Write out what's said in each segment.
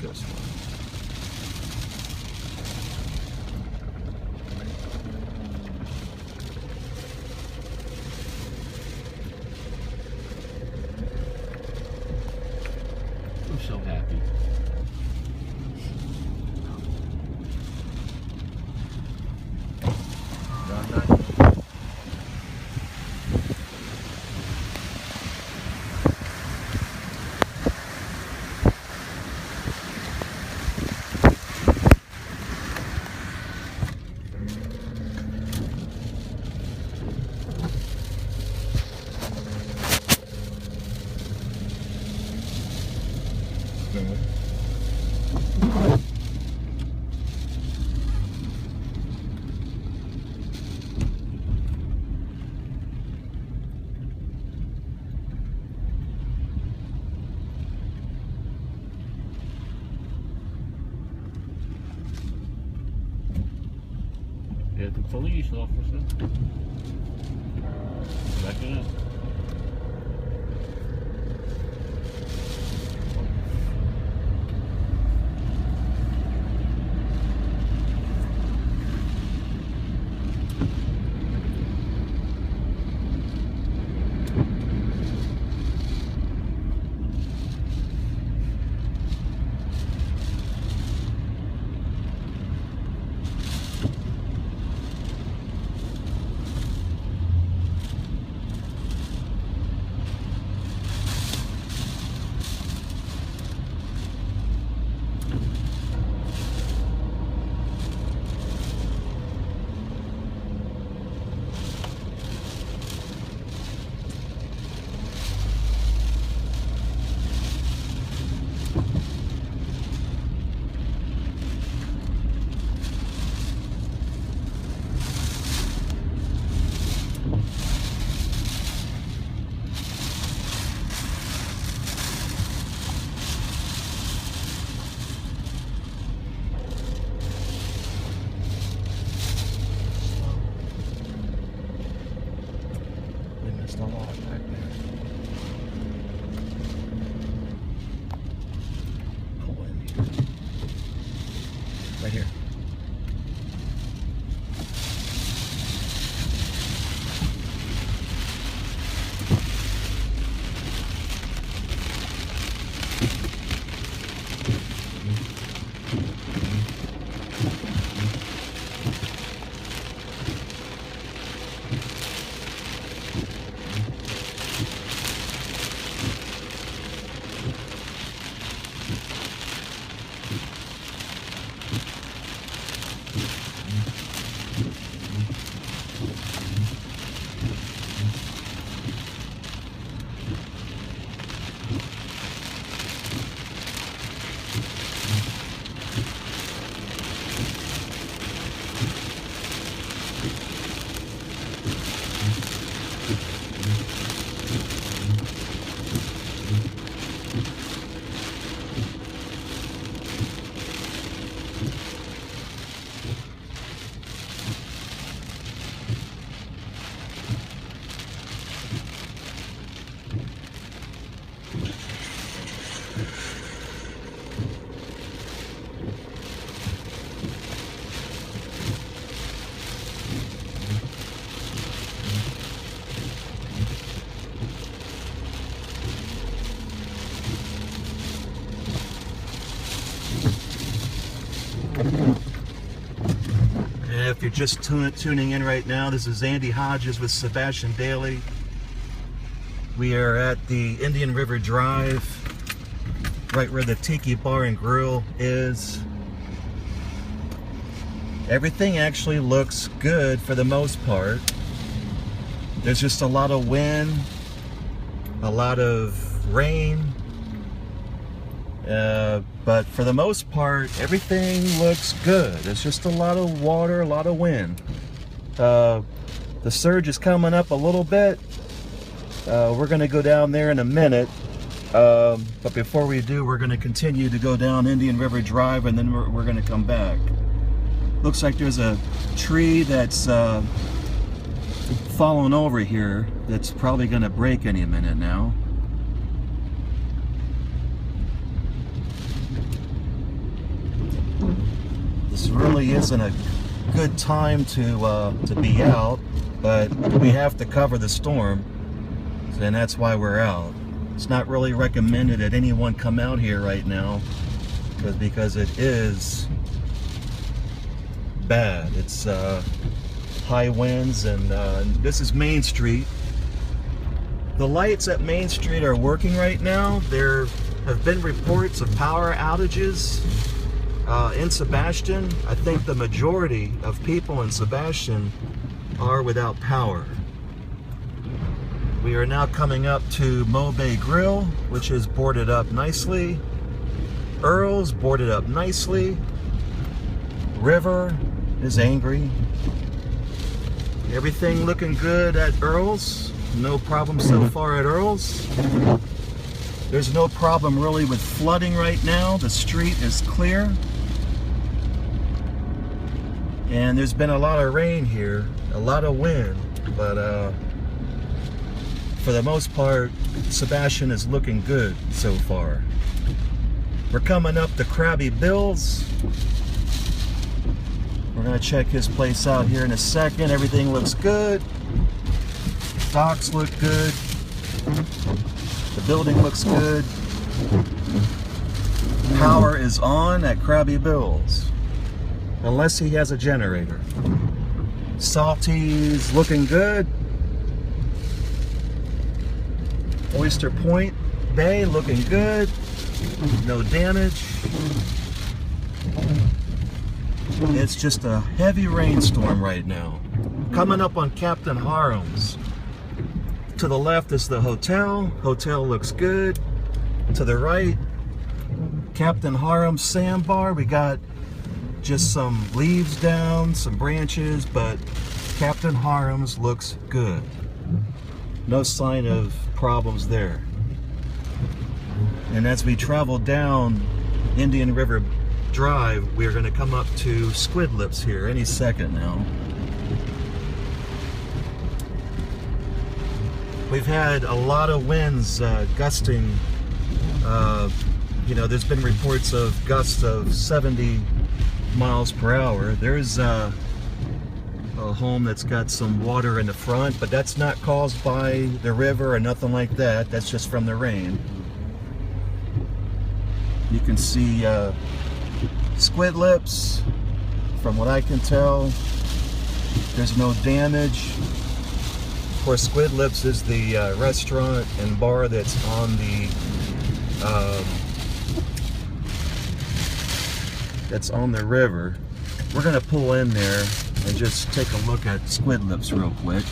good. I'm so happy. Ja, the police officer. Backing up. A lot back there. Pull in here. Right here. If you're just tuning in right now, this is Andy Hodges with Sebastian Daily. We are at the Indian River Drive, right where the Tiki Bar and Grill is. Everything actually looks good for the most part. There's just a lot of wind, a lot of rain, but for the most part, everything looks good. It's just a lot of water, a lot of wind. The surge is coming up a little bit. We're going to go down there in a minute, but before we do, we're going to continue to go down Indian River Drive, and then we're going to come back. Looks like there's a tree that's fallen over here that's probably going to break any minute now. this really isn't a good time to be out, but we have to cover the storm, and that's why we're out. It's not really recommended that anyone come out here right now, because it is bad. It's high winds, and this is Main Street. The lights at Main Street are working right now. There have been reports of power outages in Sebastian. I think the majority of people in Sebastian are without power. We are now coming up to Mo Bay Grill, which is boarded up nicely. Earl's boarded up nicely. River is angry. Everything looking good at Earl's. No problem so far at Earl's. There's no problem really with flooding right now. The street is clear. And there's been a lot of rain here, a lot of wind, but for the most part, Sebastian is looking good so far. We're coming up to Krabby Bill's. We're gonna check his place out here in a second. Everything looks good. Docks look good. The building looks good. Power is on at Krabby Bill's, unless he has a generator. Salty's looking good. Oyster Point Bay looking good. No damage. It's just a heavy rainstorm right now. Coming up on Captain Harem's. To the left is the hotel. Hotel looks good. To the right, Captain Harem's sandbar. We got just some leaves down, some branches, but Captain Harem's looks good. No sign of problems there. And as we travel down Indian River Drive, we're going to come up to Squid Lips here any second now. We've had a lot of winds gusting. You know, there's been reports of gusts of 70 miles per hour. There's a home that's got some water in the front, but that's not caused by the river or nothing like that. That's just from the rain. You can see Squid Lips. From what I can tell, there's no damage. Of course, Squid Lips is the restaurant and bar that's on the river. We're gonna pull in there and just take a look at Squid Lips real quick.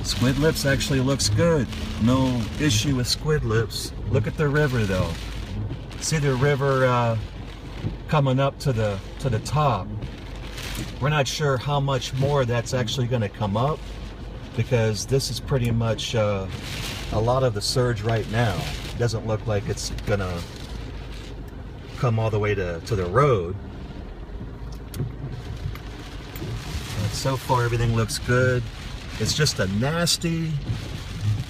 Squid Lips actually looks good. No issue with Squid Lips. Look at the river though. See the river coming up to the top. We're not sure how much more that's actually going to come up, because this is pretty much a lot of the surge right now. It doesn't look like it's going to come all the way to the road. But so far everything looks good. It's just a nasty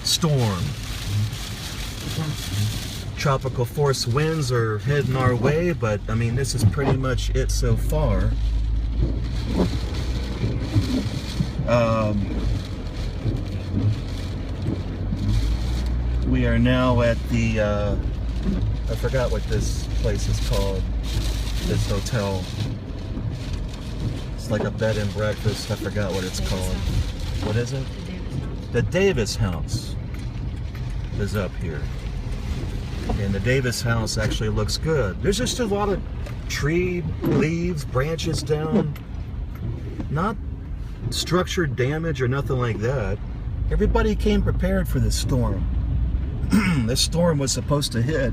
storm. Tropical force winds are heading our way, but I mean, this is pretty much it so far. We are now at the I forgot what this place is called, this hotel. It's like a bed and breakfast. I forgot what it's called. What is it? The Davis House is up here. And the Davis House actually looks good. There's just a lot of tree leaves, branches down. Not structured damage or nothing like that. Everybody came prepared for this storm. This storm was supposed to hit.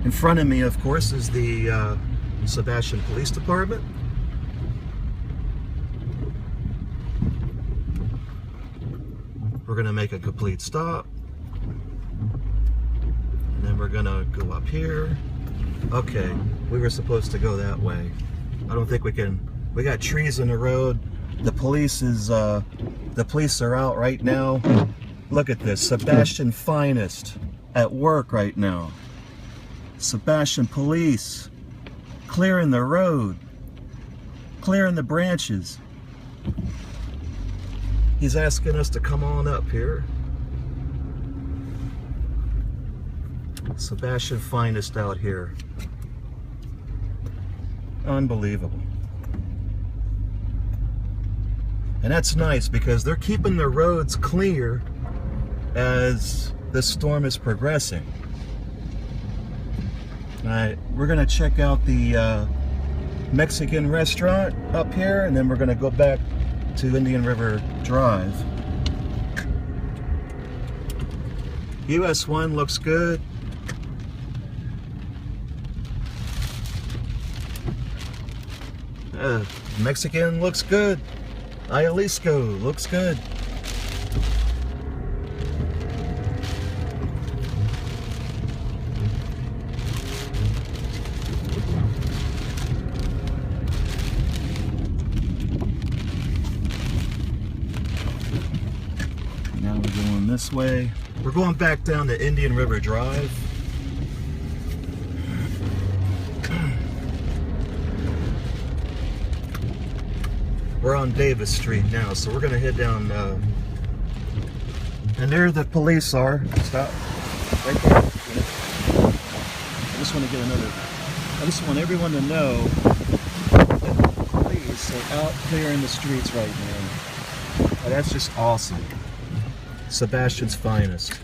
In front of me, of course, is the Sebastian Police Department. We're going to make a complete stop. And then we're going to go up here. Okay, we were supposed to go that way. I don't think we can. We got trees in the road. The police are out right now. Look at this, Sebastian Finest at work right now. Sebastian police clearing the road, clearing the branches. He's asking us to come on up here. Sebastian finest out here. Unbelievable. And that's nice because they're keeping the roads clear as the storm is progressing. Alright, we're gonna check out the Mexican restaurant up here, and then we're gonna go back to Indian River Drive. US 1 looks good. Mexican looks good. Jalisco looks good. Now we're going this way. We're going back down to Indian River Drive. We're on Davis Street now, so we're gonna head down, and there the police are. Stop. Right there. I just want everyone to know that the police are out clearing the streets right now. Oh, that's just awesome. Sebastian's finest.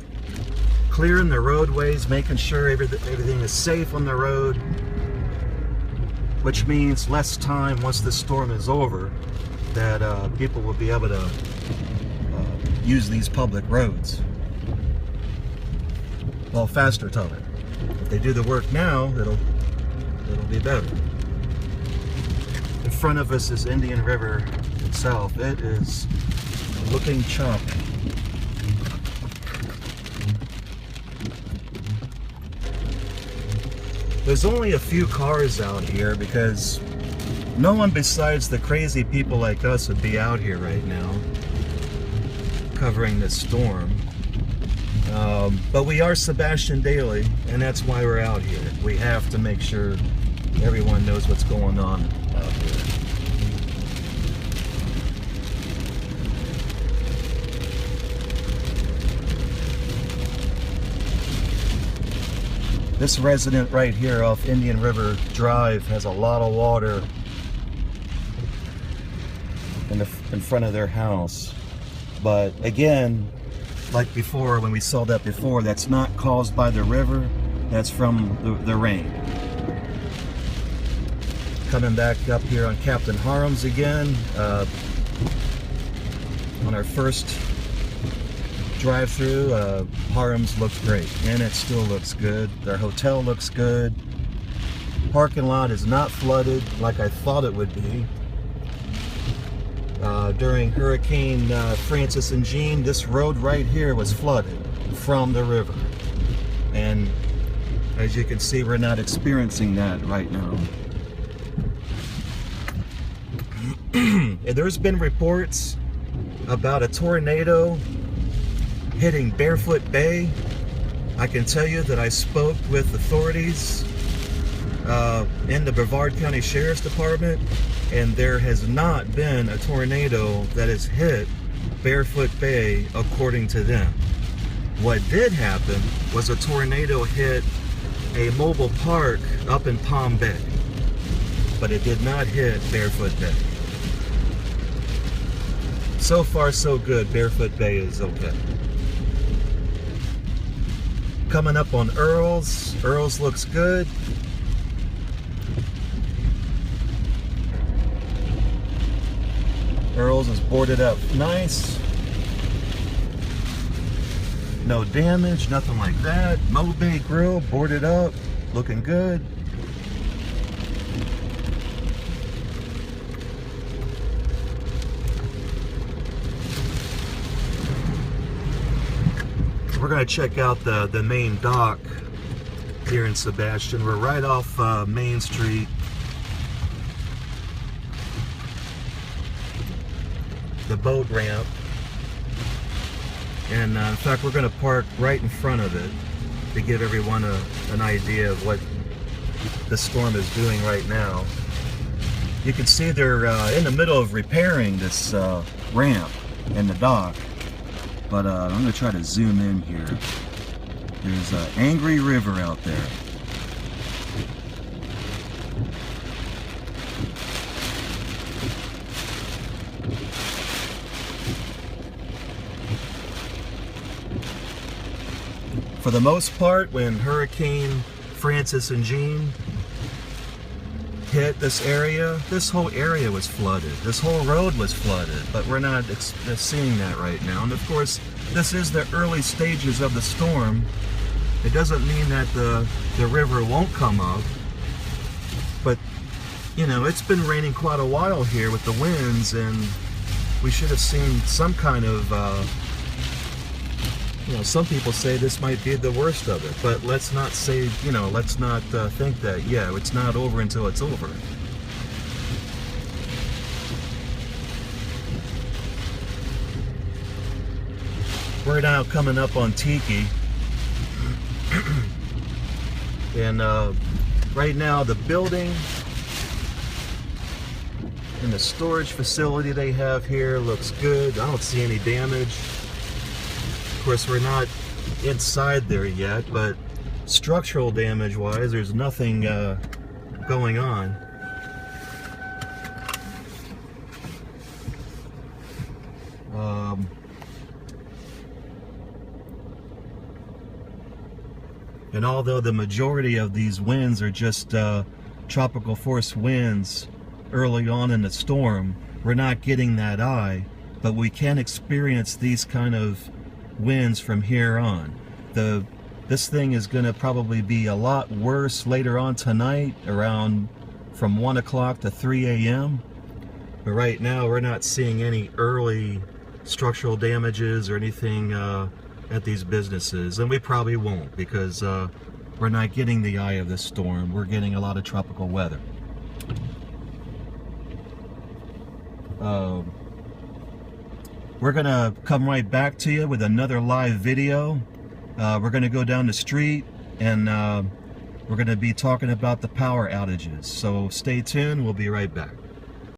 Clearing the roadways, making sure everything is safe on the road, which means less time once the storm is over, that people will be able to use these public roads. Well, faster time. If they do the work now, it'll be better. In front of us is Indian River itself. It is looking choppy. There's only a few cars out here because no one besides the crazy people like us would be out here right now covering this storm. But we are Sebastian Daily, and that's why we're out here. We have to make sure everyone knows what's going on out here. This resident right here off Indian River Drive has a lot of water in front of their house. But again, like before, when we saw that before, that's not caused by the river, that's from the rain. Coming back up here on Captain Harem's again, on our first drive-through. Harem's looks great, and it still looks good. Their hotel looks good. Parking lot is not flooded like I thought it would be. During Hurricane Francis and Jean, this road right here was flooded from the river. And as you can see, we're not experiencing that right now. There's been reports about a tornado hitting Barefoot Bay. I can tell you that I spoke with authorities in the Brevard County Sheriff's Department, and there has not been a tornado that has hit Barefoot Bay according to them. What did happen was a tornado hit a mobile park up in Palm Bay, but it did not hit Barefoot Bay. So far so good, Barefoot Bay is okay. Coming up on Earls. Earls looks good. Earls is boarded up nice. No damage, nothing like that. Mo Bay Grill boarded up, looking good. We're going to check out the main dock here in Sebastian. We're right off Main Street. The boat ramp. And in fact, we're going to park right in front of it. to give everyone an idea of what the storm is doing right now. You can see they're in the middle of repairing this ramp in the dock. But I'm going to try to zoom in here. There's an angry river out there. For the most part, when Hurricane Francis and Jean hit this area, this whole area was flooded. This whole road was flooded, but we're not seeing that right now. And of course, this is the early stages of the storm. It doesn't mean that the river won't come up, but you know, it's been raining quite a while here with the winds, and we should have seen some kind of you know, some people say this might be the worst of it, but let's not say, you know, let's not think that, yeah, it's not over until it's over. We're now coming up on Tiki. And right now the building and the storage facility they have here looks good. I don't see any damage. Of course, we're not inside there yet, but structural damage wise, there's nothing going on. And although the majority of these winds are just tropical force winds early on in the storm, we're not getting that eye, but we can experience these kind of winds from here on. This thing is going to probably be a lot worse later on tonight, around from 1 o'clock to 3 a.m. But right now we're not seeing any early structural damages or anything at these businesses, and we probably won't, because we're not getting the eye of this storm. We're getting a lot of tropical weather. We're gonna come right back to you with another live video. We're gonna go down the street, and we're gonna be talking about the power outages. So stay tuned, we'll be right back.